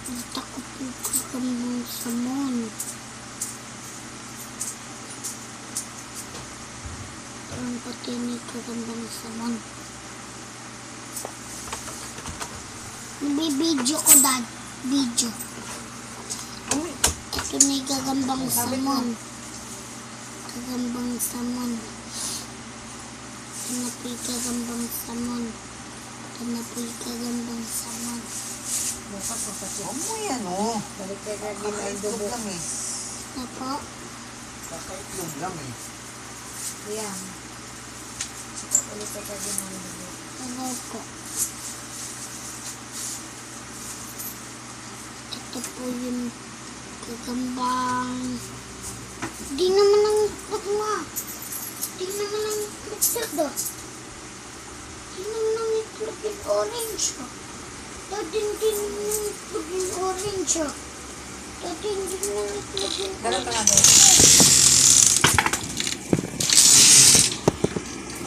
Nakita ko po kagambang samon. Parang pati ni kagambang samon. Nabibidyo ko, Dad. Video. Ito na yung gagambang samon. Gagambang samon. Ito na po yung gagambang samon. Ito na po yung gagambang samon. Huwag mo yan, oh. Kakaitlog lang eh. Ito po. Kakaitlog lang eh. Yan. Ulit ka din ang dugo. Ito po. Ito po yung gagambang... Di naman ang itlog mo. Di naman ang itlog do. Di naman ang itlog yung orange ko. Dadin din ang itlog yung orange ko. Dadin din ang itlog yung Ganun pa nga orange. doon.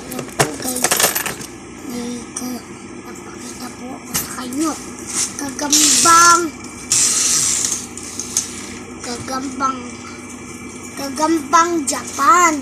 Alam po guys, may napakita po ako sa kanyo. Gagambang Japan.